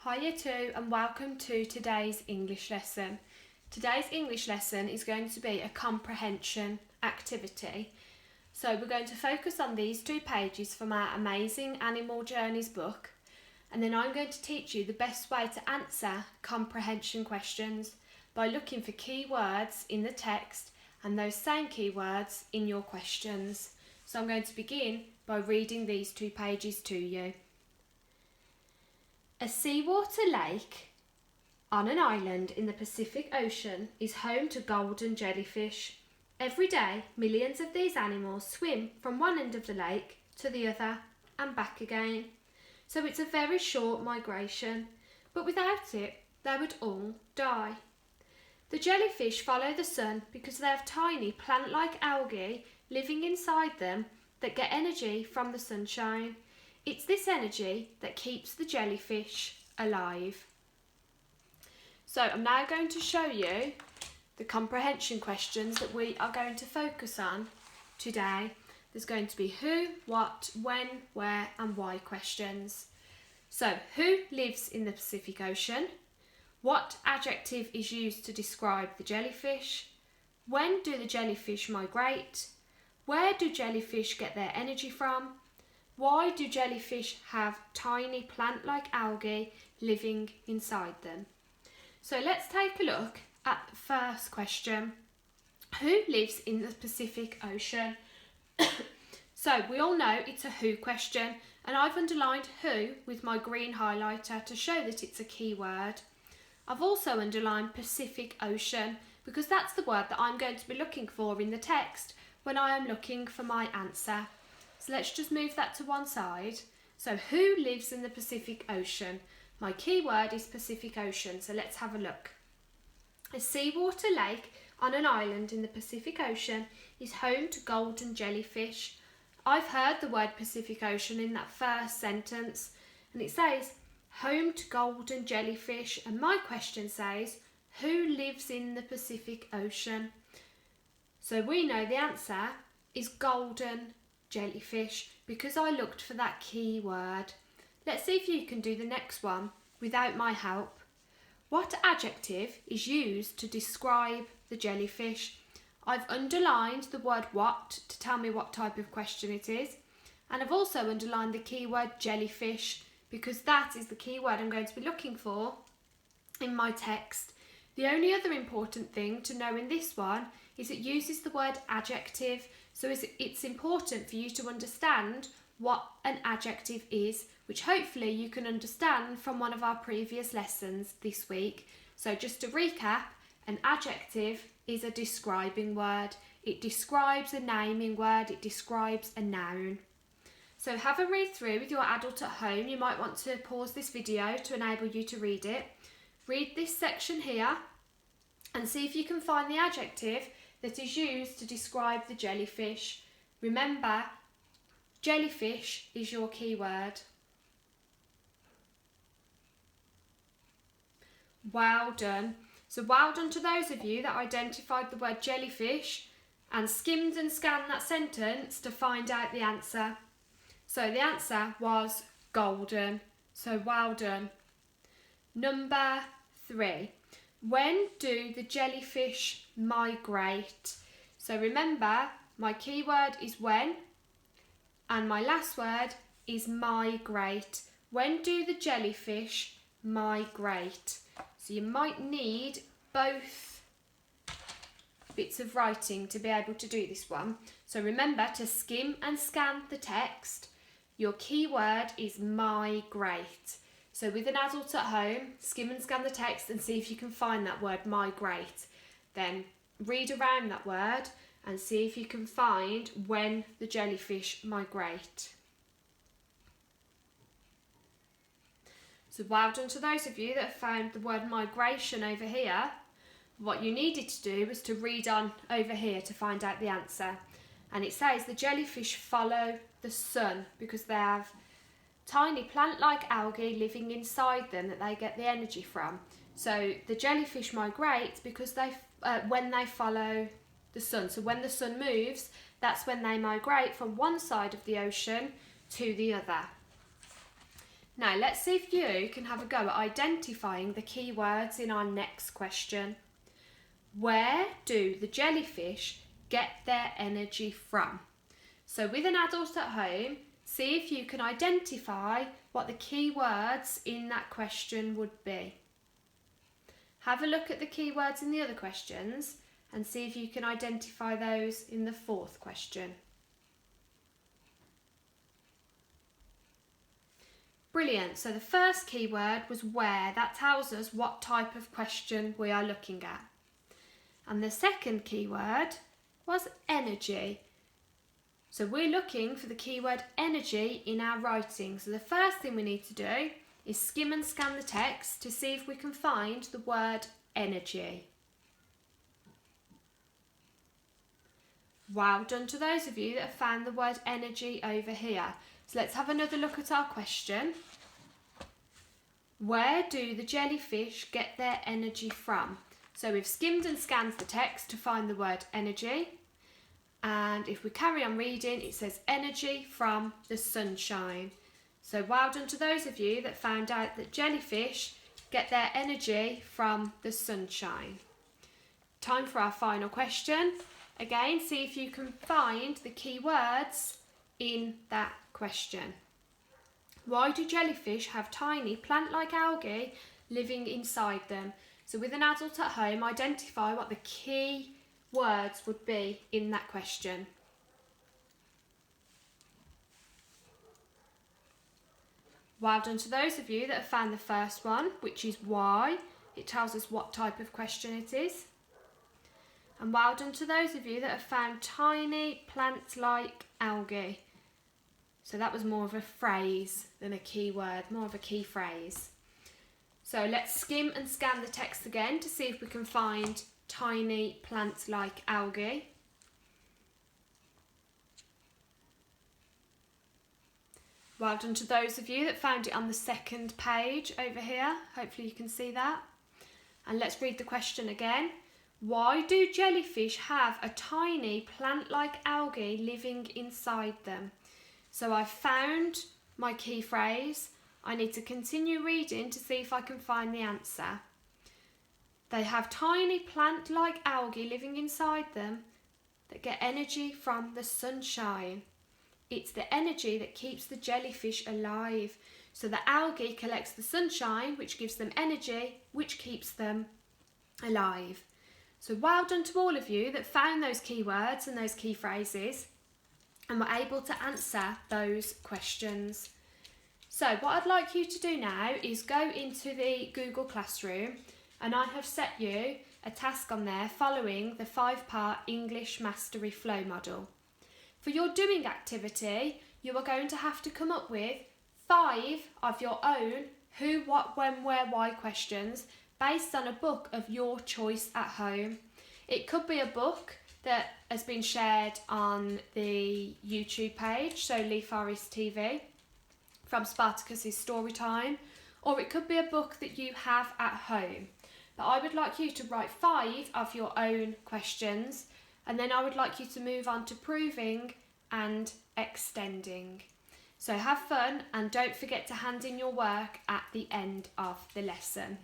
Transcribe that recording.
Hi Year 2 and welcome to today's English lesson. Today's English lesson is going to be a comprehension activity. So we're going to focus on these 2 pages from our Amazing Animal Journeys book, and then I'm going to teach you the best way to answer comprehension questions by looking for key words in the text and those same keywords in your questions. So I'm going to begin by reading these 2 pages to you. A seawater lake on an island in the Pacific Ocean is home to golden jellyfish. Every day, millions of these animals swim from one end of the lake to the other and back again. So it's a very short migration, but without it, they would all die. The jellyfish follow the sun because they have tiny plant-like algae living inside them that get energy from the sunshine. It's this energy that keeps the jellyfish alive. So I'm now going to show you the comprehension questions that we are going to focus on today. There's going to be who, what, when, where and why questions. So who lives in the Pacific Ocean? What adjective is used to describe the jellyfish? When do the jellyfish migrate? Where do jellyfish get their energy from? Why do jellyfish have tiny plant-like algae living inside them? So let's take a look at the first question. Who lives in the Pacific Ocean? So we all know it's a who question, and I've underlined who with my green highlighter to show that it's a key word. I've also underlined Pacific Ocean because that's the word that I'm going to be looking for in the text when I am looking for my answer. So let's just move that to one side. So who lives in the Pacific Ocean? My key word is Pacific Ocean, so let's have a look. A seawater lake on an island in the Pacific Ocean is home to golden jellyfish. I've heard the word Pacific Ocean in that first sentence, and it says home to golden jellyfish, and my question says who lives in the Pacific Ocean? So we know the answer is golden jellyfish because I looked for that key word. Let's see if you can do the next one without my help. What adjective is used to describe the jellyfish? I've underlined the word what to tell me what type of question it is, and I've also underlined the keyword jellyfish because that is the key word I'm going to be looking for in my text. The only other important thing to know in this one is it uses the word adjective, so it's important for you to understand what an adjective is, which hopefully you can understand from one of our previous lessons this week. So just to recap, an adjective is a describing word. It describes a naming word, it describes a noun. So have a read through with your adult at home. You might want to pause this video to enable you to read it. Read this section here and see if you can find the adjective that is used to describe the jellyfish. Remember, jellyfish is your key word. Well done. So well done to those of you that identified the word jellyfish and skimmed and scanned that sentence to find out the answer. So the answer was golden. So well done. Number 3. When do the jellyfish migrate? So remember, my key word is when, and my last word is migrate. When do the jellyfish migrate? So you might need both bits of writing to be able to do this one. So remember to skim and scan the text. Your key word is migrate. So with an adult at home, skim and scan the text and see if you can find that word migrate. Then read around that word and see if you can find when the jellyfish migrate. So well done to those of you that have found the word migration over here. What you needed to do was to read on over here to find out the answer. And it says the jellyfish follow the sun because they have tiny plant-like algae living inside them that they get the energy from. So the jellyfish migrate because when they follow the sun. So when the sun moves, that's when they migrate from one side of the ocean to the other. Now let's see if you can have a go at identifying the keywords in our next question. Where do the jellyfish get their energy from? So with an adult at home, see if you can identify what the keywords in that question would be. Have a look at the keywords in the other questions and see if you can identify those in the fourth question. Brilliant. So the first keyword was where. That tells us what type of question we are looking at. And the second keyword was energy. So we're looking for the keyword energy in our writing. So the first thing we need to do is skim and scan the text to see if we can find the word energy. Well done to those of you that have found the word energy over here. So let's have another look at our question. Where do the jellyfish get their energy from? So we've skimmed and scanned the text to find the word energy. And if we carry on reading, it says energy from the sunshine. So well done to those of you that found out that jellyfish get their energy from the sunshine. Time for our final question. Again, see if you can find the key words in that question. Why do jellyfish have tiny plant-like algae living inside them? So with an adult at home, identify what the key words would be in that question. Well done to those of you that have found the first one, which is why. It tells us what type of question it is. And well done to those of you that have found tiny plant-like algae. So that was more of a phrase than a key word, more of a key phrase. So let's skim and scan the text again to see if we can find tiny plant-like algae. Well done to those of you that found it on the second page over here. Hopefully you can see that. And let's read the question again. Why do jellyfish have a tiny plant-like algae living inside them? So I've found my key phrase. I need to continue reading to see if I can find the answer. They have tiny plant-like algae living inside them that get energy from the sunshine. It's the energy that keeps the jellyfish alive. So the algae collects the sunshine, which gives them energy, which keeps them alive. So well done to all of you that found those keywords and those key phrases and were able to answer those questions. So what I'd like you to do now is go into the Google Classroom, and I have set you a task on there following the 5-part English Mastery Flow model. For your doing activity, you are going to have to come up with 5 of your own who, what, when, where, why questions based on a book of your choice at home. It could be a book that has been shared on the YouTube page, so Lee Forest TV, from Spartacus's Storytime, or it could be a book that you have at home. But I would like you to write 5 of your own questions, and then I would like you to move on to proving and extending. So have fun, and don't forget to hand in your work at the end of the lesson.